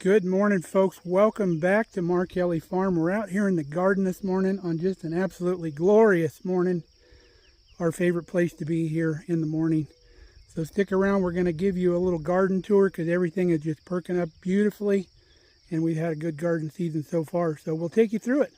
Good morning, folks. Welcome back to Markelly Farm. We're out here in the garden this morning on just an absolutely glorious morning. Our favorite place to be here in the morning. So stick around. We're going to give you a little garden tour because everything is just perking up beautifully. And we've had a good garden season so far. So we'll take you through it.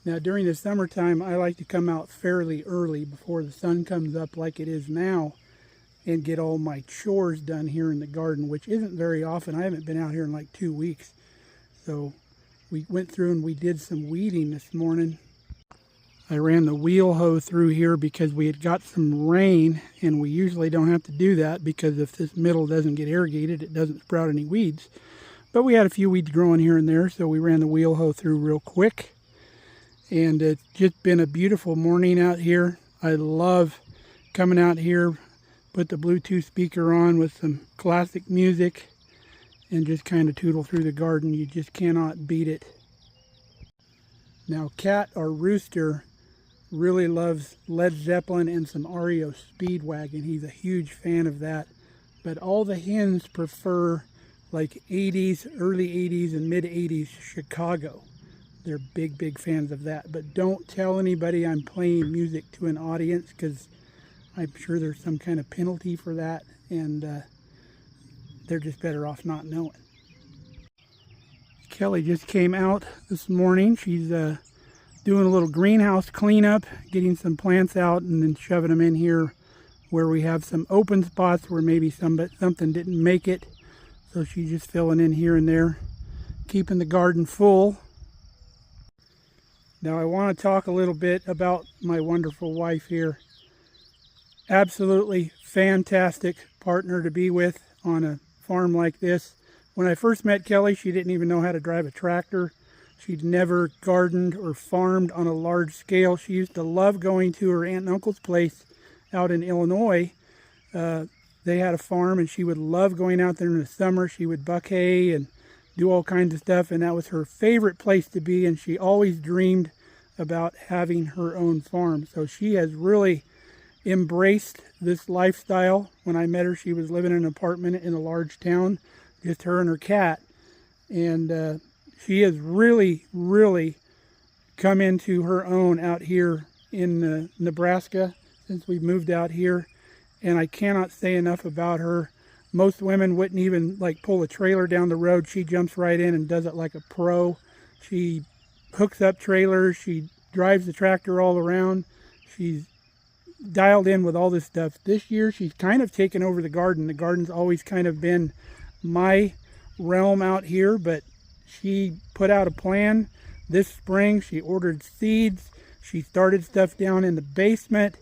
Now during the summertime, I like to come out fairly early before the sun comes up like it is now and get all my chores done here in the garden, which isn't very often. I haven't been out here in like 2 weeks. So we went through and we did some weeding this morning. I ran the wheel hoe through here because we had got some rain, and we usually don't have to do that because if this middle doesn't get irrigated, it doesn't sprout any weeds. But we had a few weeds growing here and there, so we ran the wheel hoe through real quick. And it's just been a beautiful morning out here. I love coming out here, put the Bluetooth speaker on with some classic music, and just kind of tootle through the garden. You just cannot beat it. Now, Cat, our rooster, really loves Led Zeppelin and some REO Speedwagon. He's a huge fan of that. But all the hens prefer like 80s, early 80s, and mid 80s Chicago. They're big fans of that. But don't tell anybody I'm playing music to an audience because I'm sure there's some kind of penalty for that, and they're just better off not knowing. Kelly just came out this morning. She's doing a little greenhouse cleanup, getting some plants out and then shoving them in here where we have some open spots where maybe something didn't make it. So she's just filling in here and there, keeping the garden full. Now I want to talk a little bit about my wonderful wife here. Absolutely fantastic partner to be with on a farm like this. When I first met Kelly, she didn't even know how to drive a tractor. She'd never gardened or farmed on a large scale. She used to love going to her aunt and uncle's place out in Illinois. They had a farm, and she would love going out there in the summer. She would buck hay and do all kinds of stuff, and that was her favorite place to be, and she always dreamed about having her own farm. So she has really embraced this lifestyle. When I met her, she was living in an apartment in a large town, just her and her cat, and she has really come into her own out here in Nebraska since we moved out here, and I cannot say enough about her. Most women wouldn't even like pull a trailer down the road. She jumps right in and does it like a pro. She hooks up trailers. She drives the tractor all around. She's dialed in with all this stuff. This year she's kind of taken over the garden. The garden's always kind of been my realm out here, but she put out a plan this spring. She ordered seeds. She started stuff down in the basement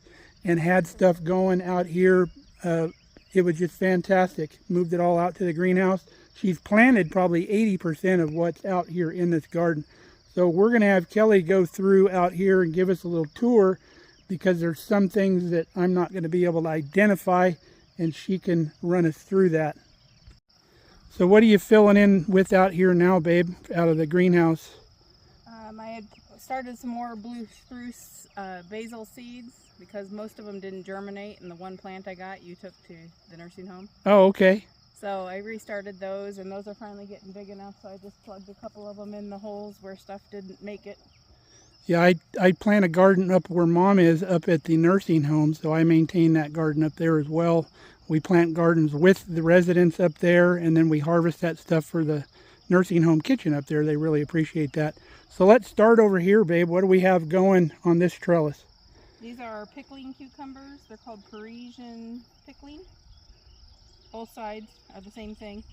and had stuff going out here. It was just fantastic. Moved it all out to the greenhouse. She's planted probably 80% of what's out here in this garden. So we're going to have Kelly go through out here and give us a little tour because there's some things that I'm not going to be able to identify, and she can run us through that. So what are you filling in with out here now, babe, out of the greenhouse? I had started some more blue spruce basil seeds because most of them didn't germinate, and the one plant I got you took to the nursing home. Oh, okay. So I restarted those, and those are finally getting big enough, so I just plugged a couple of them in the holes where stuff didn't make it. Yeah, I plant a garden up where Mom is, up at the nursing home, so I maintain that garden up there as well. We plant gardens with the residents up there, and then we harvest that stuff for the nursing home kitchen up there. They really appreciate that. So let's start over here, babe. What do we have going on this trellis? These are pickling cucumbers. They're called Parisian pickling. Both sides are the same thing,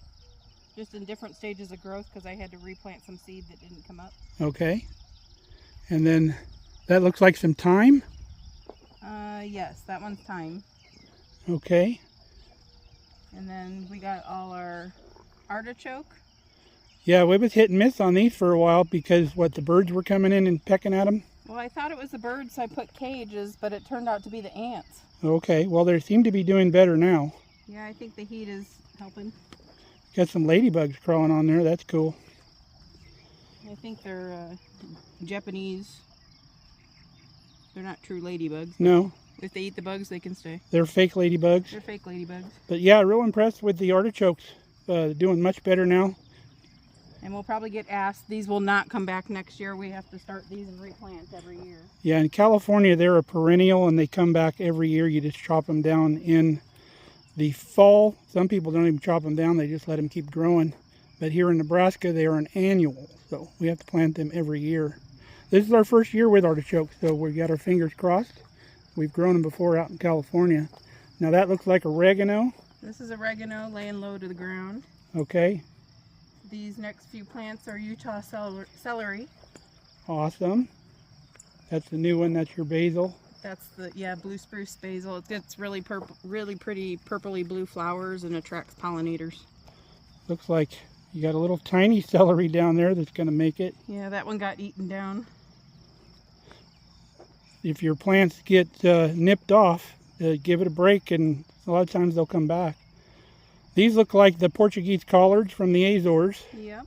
just in different stages of growth because I had to replant some seed that didn't come up. Okay. And then that looks like some thyme? Yes, that one's thyme. Okay. And then we got all our artichoke. Yeah, we was hit and miss on these for a while because the birds were coming in and pecking at them? Well, I thought it was the birds, so I put cages, but it turned out to be the ants. Okay, well, they seem to be doing better now. Yeah, I think the heat is helping. Got some ladybugs crawling on there. That's cool. I think they're Japanese. They're not true ladybugs. No, If they eat the bugs, they can stay. they're fake ladybugs. They're fake ladybugs. But yeah, real impressed with the artichokes. Doing much better now. And we'll probably get asked. These will not come back next year. We have to start these and replant every year. Yeah, in California, they're a perennial and they come back every year. You just chop them down in the fall. Some people don't even chop them down. They just let them keep growing. But here in Nebraska, they are an annual. So we have to plant them every year. This is our first year with artichokes, so we've got our fingers crossed. We've grown them before out in California. Now that looks like oregano. This is oregano laying low to the ground. Okay, These next few plants are Utah celery. awesome. That's the new one. That's your basil. That's the blue spruce basil. It gets really pretty purpley blue flowers and attracts pollinators. Looks like you got a little tiny celery down there that's going to make it. Yeah, that one got eaten down. If your plants get nipped off, give it a break, and a lot of times they'll come back. These look like the Portuguese collards from the Azores. Yep.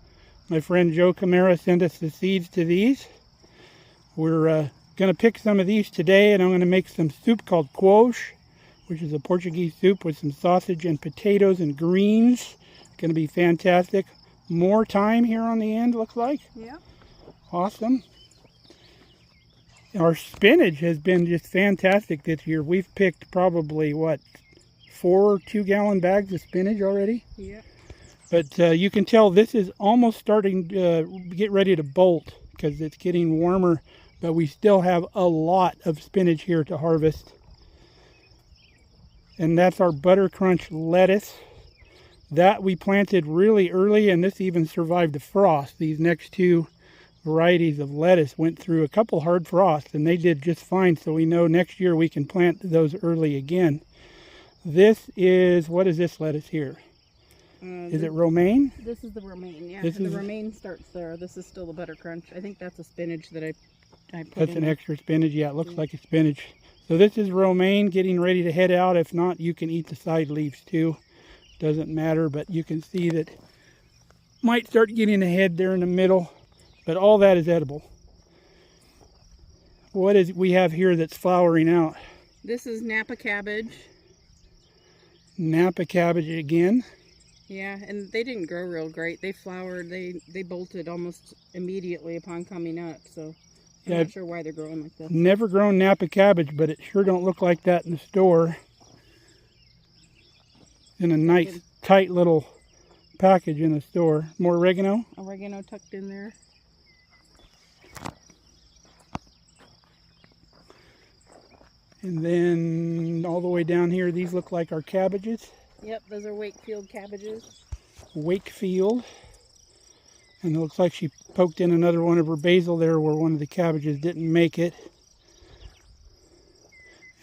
My friend Joe Camara sent us the seeds to these. We're going to pick some of these today, and I'm going to make some soup called Coup, which is a Portuguese soup with some sausage and potatoes and greens. It's going to be fantastic. More thyme here on the end, looks like. Yep. Awesome. Our spinach has been just fantastic this year. We've picked probably, what, 4 2-gallon bags of spinach already? Yep. But you can tell this is almost starting to get ready to bolt because it's getting warmer. But we still have a lot of spinach here to harvest. And that's our Butter Crunch lettuce. That we planted really early, and this even survived the frost. These next two varieties of lettuce went through a couple hard frosts, and they did just fine. So we know next year we can plant those early again. This is, what is this lettuce here? Is it romaine? This is the romaine, yeah. This The is- romaine starts there. This is still the Butter Crunch. I think that's a spinach that I put That's in an there. extra spinach. Yeah, it looks like a spinach. So this is romaine getting ready to head out. If not, you can eat the side leaves too. Doesn't matter, but you can see that might start getting ahead there in the middle. But all that is edible. What is we have here that's flowering out? This is Napa cabbage. Napa cabbage again. Yeah, and they didn't grow real great. They flowered. They bolted almost immediately upon coming up. So I'm Yeah, not sure why they're growing like this. Never grown Napa cabbage, but it sure don't look like that in the store. In a nice, tight little package in the store. More oregano. Oregano tucked in there. And then all the way down here, these look like our cabbages. Yep, those are Wakefield cabbages. Wakefield. And it looks like she poked in another one of her basil there where one of the cabbages didn't make it.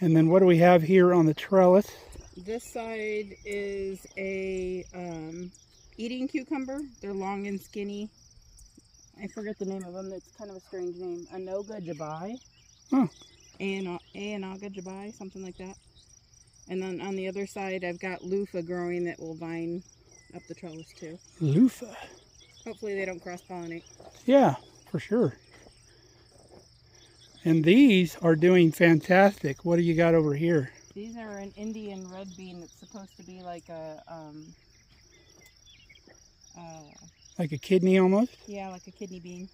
And then what do we have here on the trellis? This side is a eating cucumber. They're long and skinny. I forget the name of them. It's kind of a strange name. Anoga jabai. Oh. Anaga jabai, something like that. And then on the other side, I've got loofah growing that will vine up the trellis too. Loofah. Hopefully they don't cross-pollinate. Yeah, for sure. And these are doing fantastic. What do you got over here? These are an Indian red bean that's supposed to be like a, Like a kidney almost? yeah, like a kidney bean.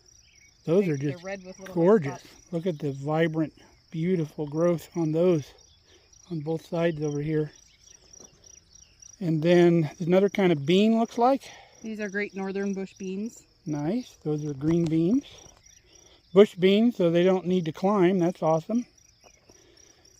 Those They're are just red with little gorgeous. white spots. Look at the vibrant, beautiful growth on those on both sides over here. And then another kind of bean looks like. These are great northern bush beans. Nice. Those are green beans. Bush beans, so they don't need to climb. That's awesome.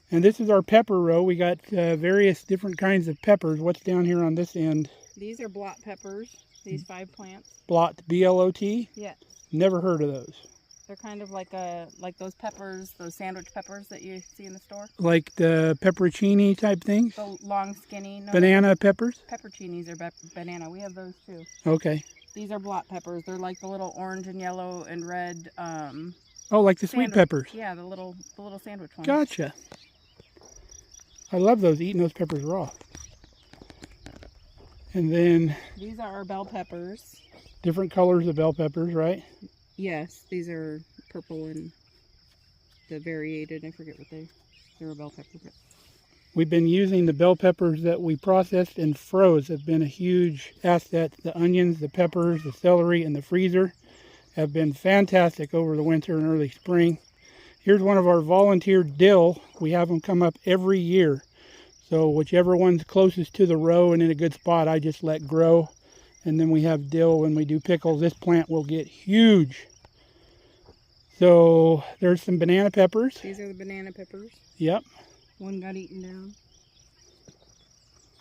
And this is our pepper row. We got various different kinds of peppers. What's down here on this end? These are blot peppers. These 5 plants. Blot, B-L-O-T? Yeah. Never heard of those. They're kind of like those peppers, those sandwich peppers that you see in the store. Like the pepperoncini type things? So long, skinny. No, Banana peppers? Pepperoncinis are banana. We have those too. Okay. These are blot peppers. They're like the little orange and yellow and red. Oh, like the sweet sandwich- peppers. Yeah, the little sandwich ones. Gotcha. I love those, eating those peppers raw. And then these are our bell peppers. different colors of bell peppers, right? Yes, these are purple and the variated. I forget what they're a bell pepper. But We've been using the bell peppers that we processed and froze. Have been a huge asset. The onions, the peppers, the celery, and the freezer have been fantastic over the winter and early spring. Here's one of our volunteer dill. We have them come up every year. So whichever one's closest to the row and in a good spot, I just let grow. And then we have dill when we do pickles. This plant will get huge. So there's some banana peppers. these are the banana peppers. Yep. One got eaten down.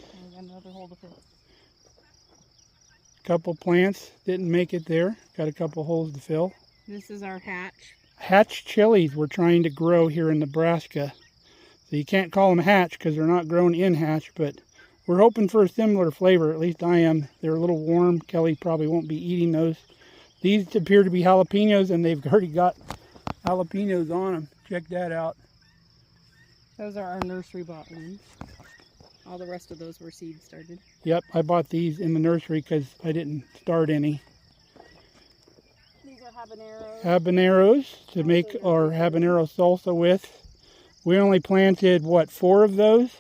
I got another hole to fill. Couple plants didn't make it there. Got a couple holes to fill. This is our hatch. Hatch chilies we're trying to grow here in Nebraska. So you can't call them hatch because they're not grown in hatch, but we're hoping for a similar flavor. At least I am. They're a little warm. Kelly probably won't be eating those. These appear to be jalapenos, and they've already got jalapenos on them. Check that out. Those are our nursery bought ones. All the rest of those were seed started. Yep, I bought these in the nursery because I didn't start any. These are habaneros. Habaneros to make our habanero salsa with. We only planted, what, 4 of those?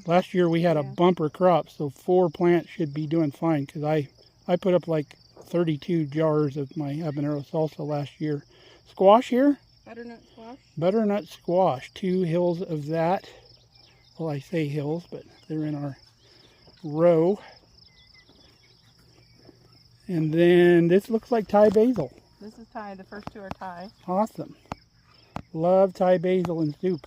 Last year we had a bumper crop, so 4 plants should be doing fine because I put up like 32 jars of my habanero salsa last year. Squash here? Butternut squash. Butternut squash. 2 hills of that. Well, I say hills, but they're in our row. And then this looks like Thai basil. This is Thai. The first 2 are Thai. Awesome. Love Thai basil in soup.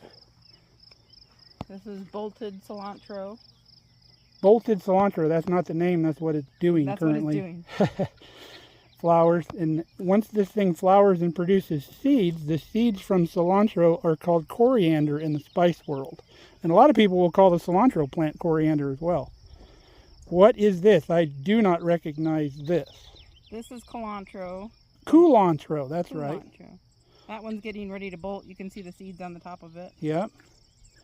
This is bolted cilantro. Bolted cilantro, that's not the name, that's what it's doing currently. What it's doing. Flowers, and once this thing flowers and produces seeds, the seeds from cilantro are called coriander in the spice world. And a lot of people will call the cilantro plant coriander as well. What is this? I do not recognize this. This is cilantro. Culantro, that's right. That one's getting ready to bolt. You can see the seeds on the top of it. Yep.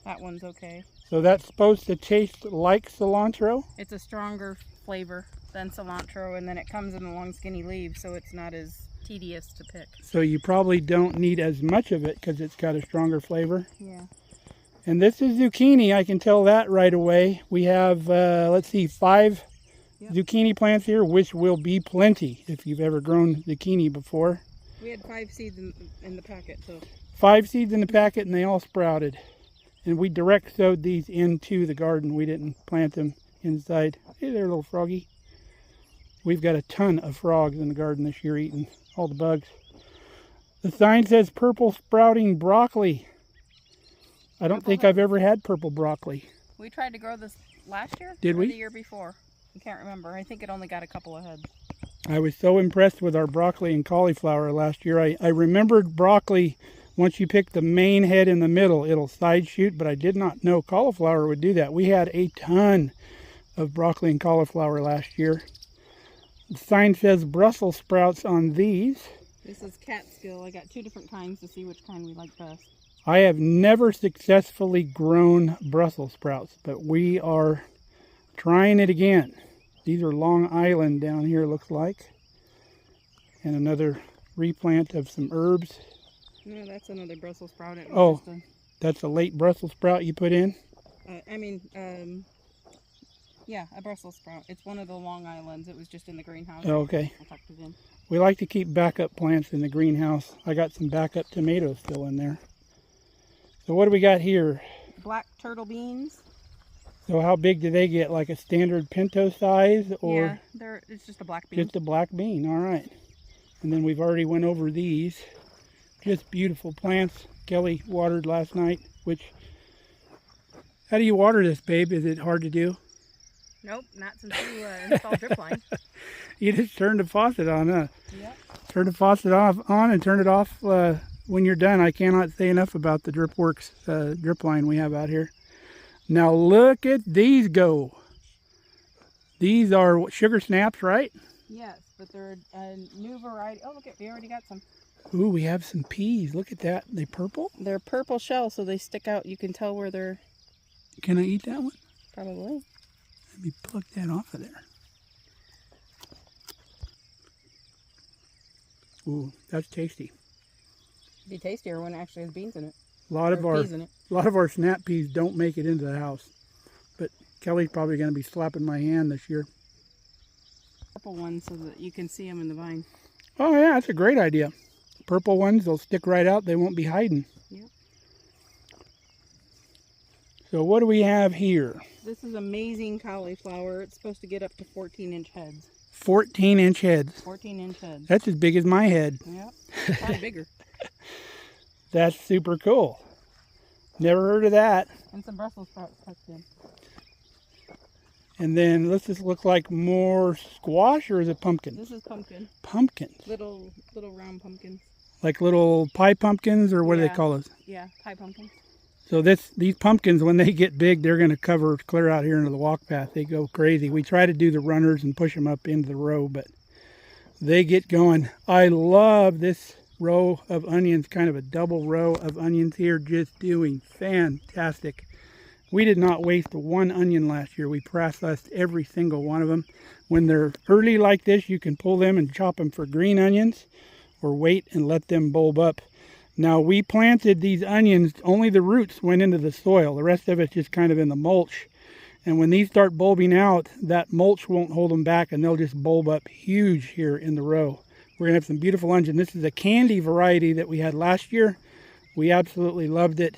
That one's okay. So that's supposed to taste like cilantro? It's a stronger flavor than cilantro, and then it comes in the long skinny leaves, so it's not as tedious to pick. So you probably don't need as much of it because it's got a stronger flavor. Yeah. And this is zucchini, I can tell that right away. We have, let's see, 5 zucchini plants here, which will be plenty if you've ever grown zucchini before. We had 5 seeds in the packet, so. 5 seeds in the packet, and they all sprouted. And we direct sowed these into the garden. We didn't plant them inside. Hey there, little froggy. We've got a ton of frogs in the garden this year eating all the bugs. The sign says purple sprouting broccoli. I don't think I've ever had purple broccoli. We tried to grow this last year? Did we? The year before. I can't remember. I think it only got a couple of heads. I was so impressed with our broccoli and cauliflower last year. I remembered broccoli, once you pick the main head in the middle, it'll side shoot, but I did not know cauliflower would do that. We had a ton of broccoli and cauliflower last year. The sign says Brussels sprouts on these. This is catskill. I got 2 different kinds to see which kind we like best. I have never successfully grown Brussels sprouts, but we are trying it again. These are Long Island down here, looks like. And another replant of some herbs. No, that's another Brussels sprout. That's a late Brussels sprout you put in? Yeah, a Brussels sprout. It's one of the Long Islands. It was just in the greenhouse. Oh, okay. I tucked it in. We like to keep backup plants in the greenhouse. I got some backup tomatoes still in there. So what do we got here? Black turtle beans. So how big do they get? Like a standard pinto size? Or yeah, it's just a black bean. Just a black bean, all right. And then we've already went over these. Just beautiful plants. Kelly watered last night, which... How do you water this, babe? Is it hard to do? Nope, not since you installed drip line. You just turn the faucet on, huh? Yep. Turn the faucet on and turn it off when you're done. I cannot say enough about the DripWorks drip line we have out here. Now look at these go. These are sugar snaps, right? Yes, but they're a new variety. Oh, look at, we already got some. Ooh, we have some peas. Look at that. They purple? They're purple shell, so they stick out. You can tell where they're... Can I eat that one? Probably. Let me pluck that off of there. Ooh, that's tasty. It'd be tastier when it actually has beans in it. A lot of our snap peas don't make it into the house, but Kelly's probably going to be slapping my hand this year. Purple ones so that you can see them in the vine. Oh yeah, that's a great idea. Purple ones, they'll stick right out. They won't be hiding. Yep. So what do we have here? This is amazing cauliflower. It's supposed to get up to 14-inch heads. 14-inch heads. 14-inch heads. That's as big as my head. Yep. Probably bigger. That's super cool. Never heard of that. And some Brussels sprouts tucked in. And then does this look like more squash or is it pumpkin? This is pumpkin. Pumpkins. Little round pumpkins. Like little pie pumpkins, or what do they call those? Yeah, pie pumpkins. So these pumpkins, when they get big, they're going to cover clear out here into the walk path. They go crazy. We try to do the runners and push them up into the row, but they get going. I love this row of onions, kind of a double row of onions here, just doing fantastic. We did not waste one onion last year. We processed every single one of them. When they're early like this, you can pull them and chop them for green onions, or wait and let them bulb up. Now, we planted these onions, only the roots went into the soil. The rest of it's just kind of in the mulch. And when these start bulbing out, that mulch won't hold them back, and they'll just bulb up huge here in the row. We're going to have some beautiful onions. This is a candy variety that we had last year. We absolutely loved it.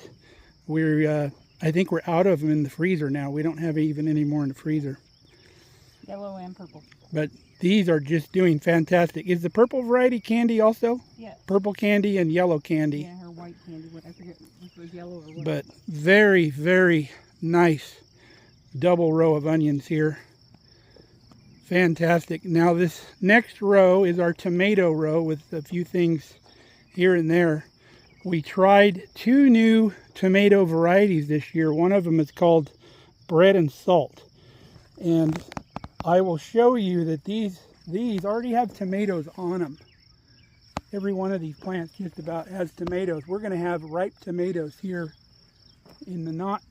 I think we're out of them in the freezer now. We don't have even any more in the freezer. Yellow and purple. But these are just doing fantastic. Is the purple variety candy also? Yeah. Purple candy and yellow candy. Yeah, or white candy. I forget if it was yellow or what. But very, very nice double row of onions here. Fantastic. Now this next row is our tomato row with a few things here and there. We tried 2 new tomato varieties this year. One of them is called Bread and Salt. And I will show you that these already have tomatoes on them. Every one of these plants just about has tomatoes. We're going to have ripe tomatoes here in the not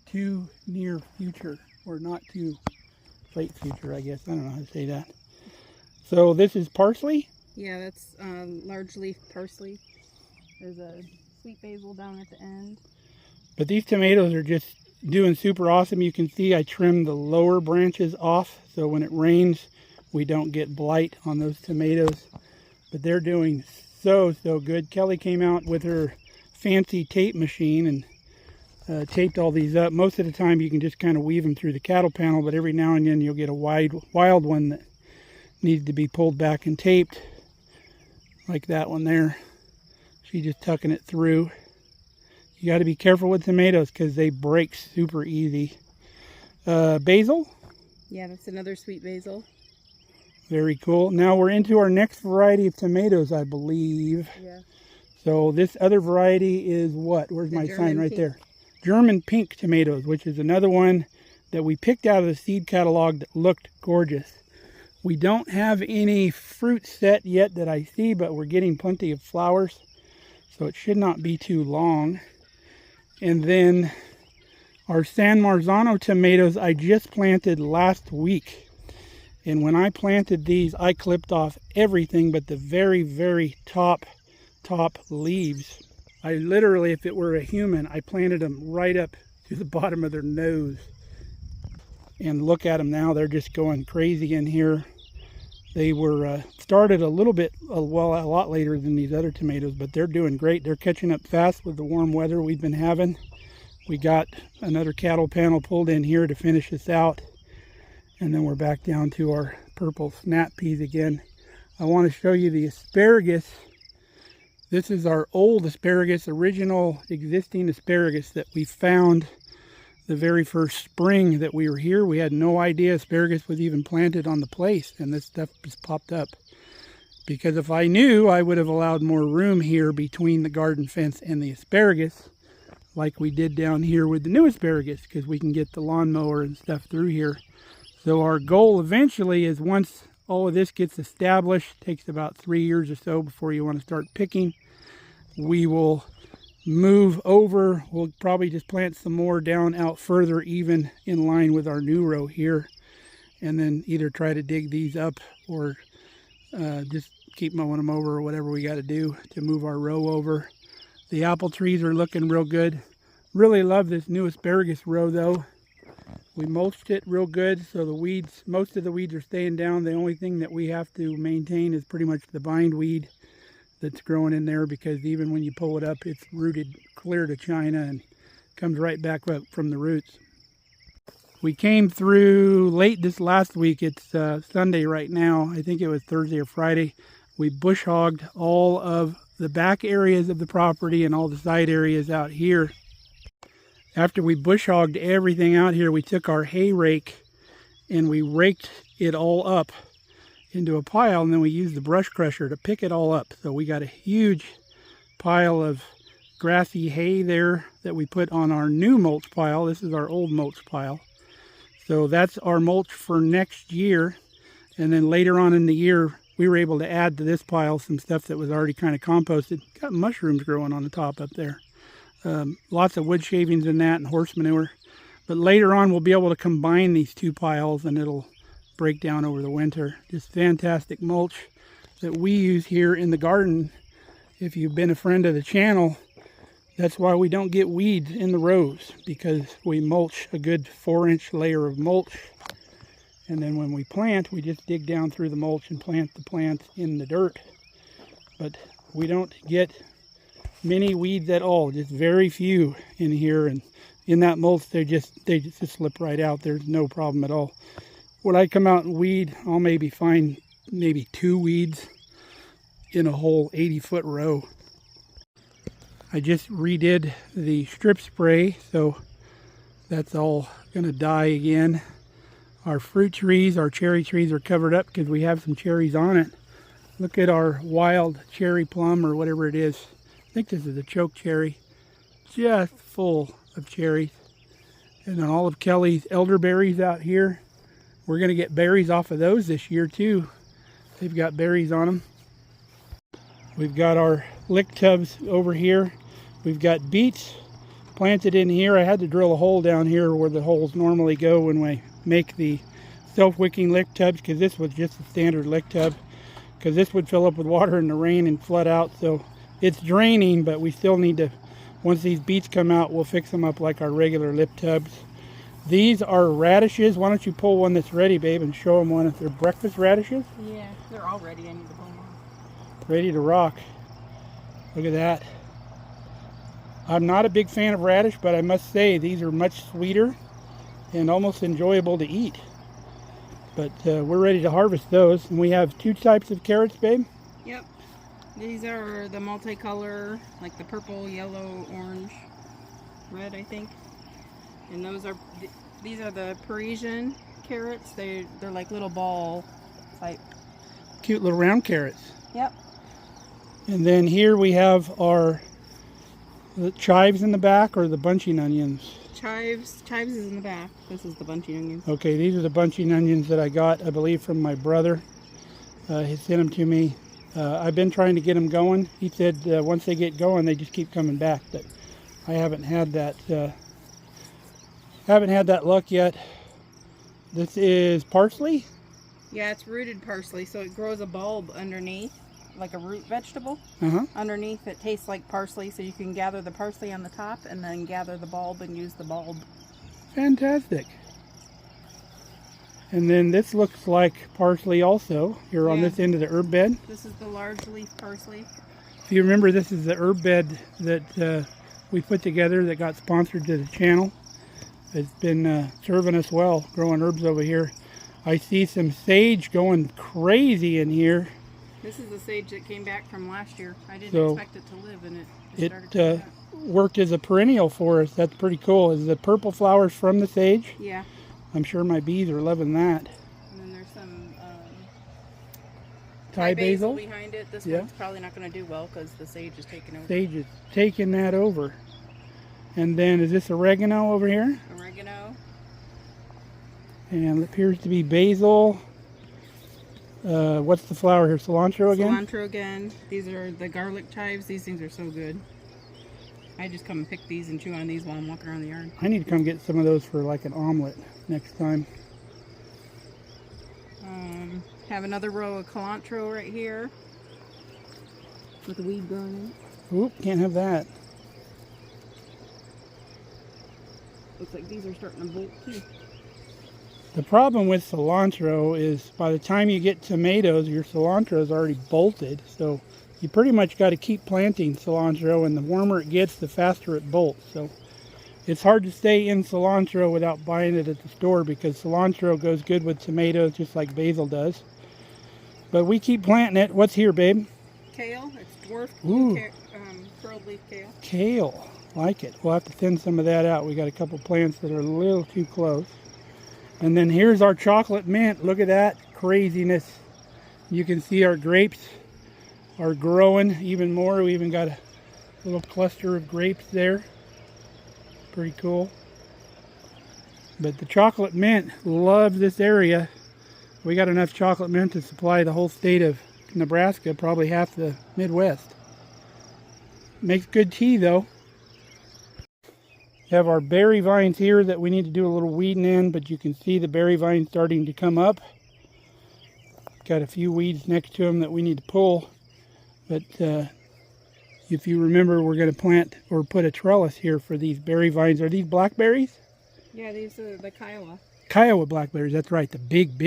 too near future, or not too late future, I guess. I don't know how to say that. So this is parsley? Yeah, that's large leaf parsley. There's a sweet basil down at the end. But these tomatoes are just doing super awesome. You can see I trimmed the lower branches off, so when it rains we don't get blight on those tomatoes. But they're doing so good. Kelly came out with her fancy tape machine and taped all these up. Most of the time you can just kind of weave them through the cattle panel, but every now and then you'll get a wild one that needs to be pulled back and taped, like that one there. She's just tucking it through. You got to be careful with tomatoes because they break super easy. Basil? Yeah, that's another sweet basil. Very cool. Now we're into our next variety of tomatoes, I believe. Yeah. So this other variety is what? Where's my sign? Right there. German pink tomatoes, which is another one that we picked out of the seed catalog that looked gorgeous. We don't have any fruit set yet that I see, but we're getting plenty of flowers, so it should not be too long. And then our San Marzano tomatoes I just planted last week. And when I planted these, I clipped off everything but the very, very top leaves. I literally, if it were a human, I planted them right up to the bottom of their nose. And look at them now, they're just going crazy in here. They were started a lot later than these other tomatoes, but they're doing great. They're catching up fast with the warm weather we've been having. We got another cattle panel pulled in here to finish this out. And then we're back down to our purple snap peas again. I want to show you the asparagus. This is our old asparagus, original existing asparagus that we found the very first spring that we were here. We had no idea asparagus was even planted on the place, and this stuff just popped up. Because if I knew, I would have allowed more room here between the garden fence and the asparagus, like we did down here with the new asparagus, because we can get the lawnmower and stuff through here. So our goal eventually is, once all of this gets established, takes about 3 years or so before you want to start picking, we will move over, we'll probably just plant some more down out further, even in line with our new row here, and then either try to dig these up or just keep mowing them over, or whatever we got to do to move our row over. The apple trees are looking real good. Really love this new asparagus row though. We mulched it real good, so the weeds, most of the weeds are staying down. The only thing that we have to maintain is pretty much the bindweed that's growing in there, because even when you pull it up, it's rooted clear to China and comes right back up from the roots. We came through late this last week. It's Sunday right now. I think it was Thursday or Friday. We bush hogged all of the back areas of the property and all the side areas out here. After we bush hogged everything out here, we took our hay rake and we raked it all up into a pile, and then we used the brush crusher to pick it all up. So we got a huge pile of grassy hay there that we put on our new mulch pile. This is our old mulch pile. So that's our mulch for next year. And then later on in the year, we were able to add to this pile some stuff that was already kind of composted. Got mushrooms growing on the top up there. Lots of wood shavings in that and horse manure. But later on, we'll be able to combine these two piles and it'll break down over the winter. Just fantastic mulch that we use here in the garden. If you've been a friend of the channel, that's why we don't get weeds in the rows, because we mulch a good 4-inch layer of mulch. And then when we plant, we just dig down through the mulch and plant the plants in the dirt. But we don't get many weeds at all, just very few in here. And in that mulch, they just slip right out. There's no problem at all. When I come out and weed, I'll maybe find 2 weeds in a whole 80-foot row. I just redid the strip spray, so that's all gonna die again. Our fruit trees, our cherry trees are covered up because we have some cherries on it. Look at our wild cherry plum, or whatever it is. I think this is a choke cherry. Just full of cherries. And then all of Kelly's elderberries out here. We're gonna get berries off of those this year too. They've got berries on them. We've got our lick tubs over here. We've got beets planted in here. I had to drill a hole down here where the holes normally go when we make the self-wicking lick tubs, because this was just a standard lick tub, because this would fill up with water in the rain and flood out. So it's draining, but we still need to, once these beets come out, we'll fix them up like our regular lip tubs. These are radishes. Why don't you pull one that's ready, babe, and show them one. If they're breakfast radishes. Yeah, they're all ready. I need to pull them off. Ready to rock. Look at that. I'm not a big fan of radish, but I must say these are much sweeter and almost enjoyable to eat. But we're ready to harvest those. And we have 2 types of carrots, babe. Yep. These are the multicolor, like the purple, yellow, orange, red, I think. And these are the Parisian carrots. They're like little ball type. Cute little round carrots. Yep. And then here we have the chives in the back, or the bunching onions. Chives is in the back. This is the bunching onions. Okay, these are the bunching onions that I got, I believe, from my brother. He sent them to me. I've been trying to get them going. He said once they get going, they just keep coming back. But I haven't had that. Haven't had that luck yet. This is parsley. Yeah, it's rooted parsley, so it grows a bulb underneath, like a root vegetable. Underneath it tastes like parsley, so you can gather the parsley on the top and then gather the bulb and use the bulb. Fantastic. And then this looks like parsley also, here on this end of the herb bed. This is the large leaf parsley. If you remember, this is the herb bed that we put together that got sponsored to the channel. It's been serving us well, growing herbs over here. I see some sage going crazy in here. This is the sage that came back from last year. I didn't expect it to live, and it started worked as a perennial for us. That's pretty cool. Is the purple flowers from the sage? Yeah. I'm sure my bees are loving that. And then there's some Thai basil behind it. This one's probably not going to do well because the sage is taking over. Sage is taking that over. And then is this oregano over here? Oregano. And it appears to be basil. What's the flower here? Cilantro again? Cilantro again. These are the garlic chives. These things are so good. I just come and pick these and chew on these while I'm walking around the yard. I need to come get some of those for like an omelet next time. Have another row of cilantro right here with the weed growing in it. Oop, can't have that. Looks like these are starting to bolt too. The problem with cilantro is by the time you get tomatoes, your cilantro is already bolted. So you pretty much got to keep planting cilantro, and the warmer it gets, the faster it bolts. So it's hard to stay in cilantro without buying it at the store, because cilantro goes good with tomatoes just like basil does. But we keep planting it. What's here, babe? Kale. It's dwarfed curled leaf kale. Kale. Like it. We'll have to thin some of that out. We got a couple plants that are a little too close. And then here's our chocolate mint. Look at that craziness. You can see our grapes are growing even more. We even got a little cluster of grapes there. Pretty cool. But the chocolate mint loves this area. We got enough chocolate mint to supply the whole state of Nebraska, probably half the Midwest. Makes good tea though. We have our berry vines here that we need to do a little weeding in, but you can see the berry vines starting to come up. Got a few weeds next to them that we need to pull. But if you remember, we're going to plant or put a trellis here for these berry vines. Are these blackberries? Yeah, these are the Kiowa. Kiowa blackberries, that's right. The big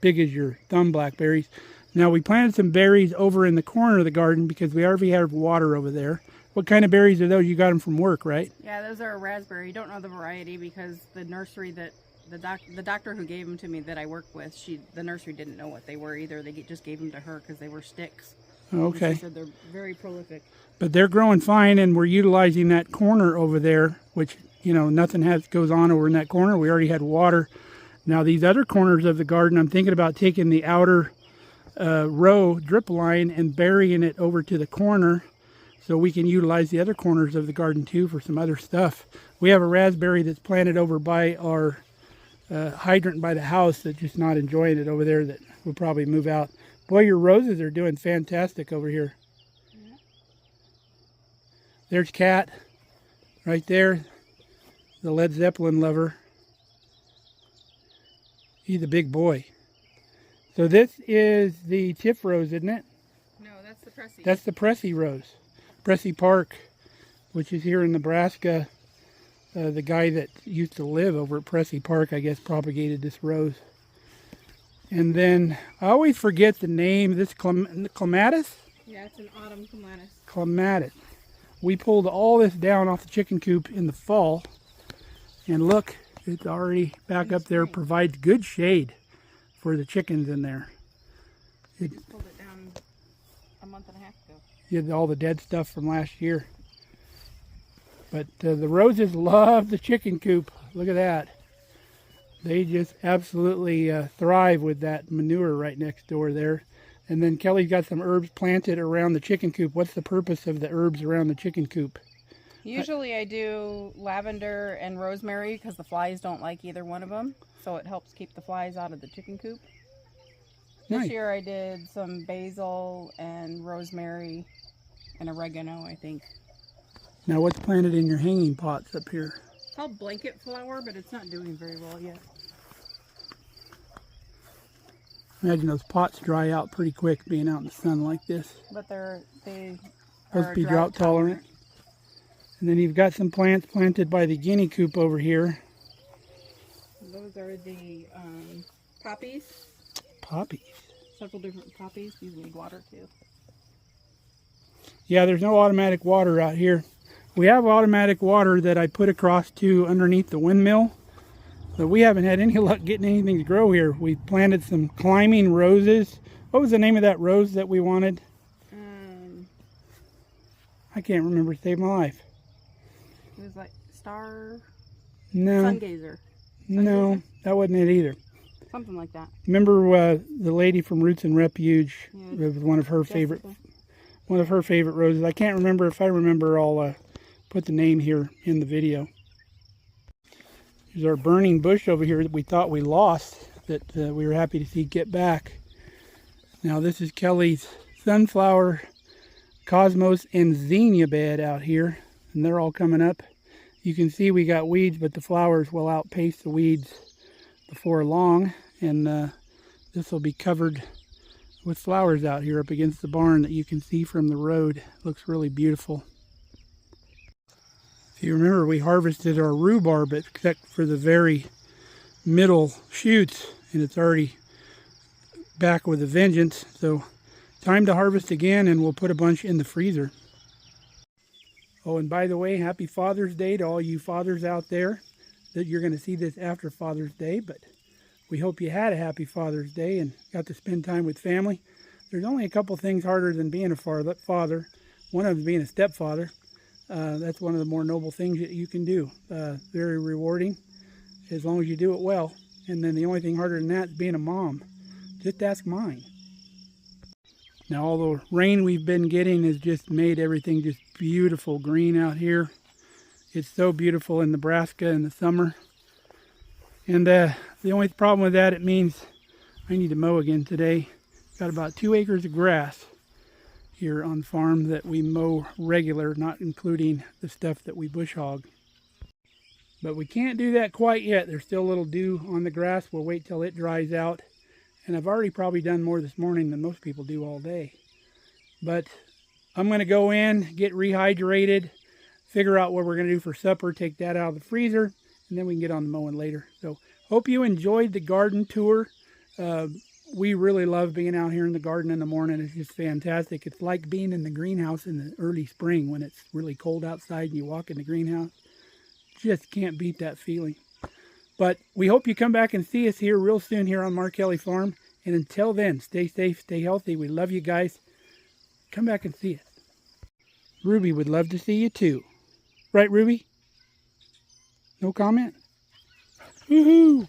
as your thumb blackberries. Now we planted some berries over in the corner of the garden because we already have water over there. What kind of berries are those? You got them from work, right? Yeah, those are a raspberry. You don't know the variety because the nursery that the doctor who gave them to me that I work with, the nursery didn't know what they were either. They just gave them to her because they were sticks. Okay. She said they're very prolific. But they're growing fine, and we're utilizing that corner over there, which, you know, nothing goes on over in that corner. We already had water. Now these other corners of the garden, I'm thinking about taking the outer row drip line and burying it over to the corner so we can utilize the other corners of the garden too for some other stuff. We have a raspberry that's planted over by our hydrant by the house that's just not enjoying it over there, that will probably move out. Boy, your roses are doing fantastic over here. Yeah. There's Cat right there, the Led Zeppelin lover. He's a big boy. So this is the Tiff rose, isn't it? No, that's the Pressy. That's the Pressy rose. Pressy Park, which is here in Nebraska. The guy that used to live over at Pressy Park, I guess, propagated this rose. And then, I always forget the name. This clematis? Yeah, it's an autumn clematis. Clematis. We pulled all this down off the chicken coop in the fall. And look, it's already back up there, provides good shade for the chickens in there. I just pulled it down a month and a half ago. You had all the dead stuff from last year. But the roses love the chicken coop. Look at that. They just absolutely thrive with that manure right next door there. And then Kelly's got some herbs planted around the chicken coop. What's the purpose of the herbs around the chicken coop? Usually I do lavender and rosemary because the flies don't like either one of them. So it helps keep the flies out of the chicken coop. Nice. This year I did some basil and rosemary and oregano, I think. Now what's planted in your hanging pots up here? It's called blanket flower, but it's not doing very well yet. Imagine those pots dry out pretty quick being out in the sun like this. But they supposed to be drought tolerant. And then you've got some plants planted by the guinea coop over here. Those are the poppies. Poppies. Several different poppies. These need water too. Yeah, there's no automatic water out here. We have automatic water that I put across to underneath the windmill, but we haven't had any luck getting anything to grow here. We planted some climbing roses. What was the name of that rose that we wanted? I can't remember. Saved my life. It was like star... No. Sungazer. No, that wasn't it either. Something like that. Remember the lady from Roots and Refuge? Yeah, it was one of her favorite roses. I can't remember. If I remember, I'll put the name here in the video. There's our burning bush over here that we thought we lost, that we were happy to see get back. Now this is Kelly's sunflower, cosmos, and zinnia bed out here. and they're all coming up. You can see we got weeds, but the flowers will outpace the weeds before long, and this will be covered with flowers out here up against the barn that you can see from the road. Looks really beautiful. If you remember, we harvested our rhubarb except for the very middle shoots, and it's already back with a vengeance. So time to harvest again, and we'll put a bunch in the freezer. Oh, and by the way, happy Father's Day to all you fathers out there. That you're going to see this after Father's Day, but we hope you had a happy Father's Day and got to spend time with family. There's only a couple things harder than being a father. One of them is being a stepfather. That's one of the more noble things that you can do. Very rewarding, as long as you do it well. And then the only thing harder than that is being a mom. Just ask mine. Now, all the rain we've been getting has just made everything just beautiful green out here. It's so beautiful in Nebraska in the summer. And the only problem with that, it means I need to mow again today. Got about 2 acres of grass here on the farm that we mow regular, not including the stuff that we bush hog. But we can't do that quite yet. There's still a little dew on the grass. We'll wait till it dries out. And I've already probably done more this morning than most people do all day. But I'm going to go in, get rehydrated, figure out what we're going to do for supper, take that out of the freezer, and then we can get on the mowing later. So hope you enjoyed the garden tour. We really love being out here in the garden in the morning. It's just fantastic. It's like being in the greenhouse in the early spring when it's really cold outside and you walk in the greenhouse. Just can't beat that feeling. But we hope you come back and see us here real soon here on Markelly Farm. And until then, stay safe, stay healthy. We love you guys. Come back and see us. Ruby would love to see you too. Right, Ruby? No comment? Woohoo!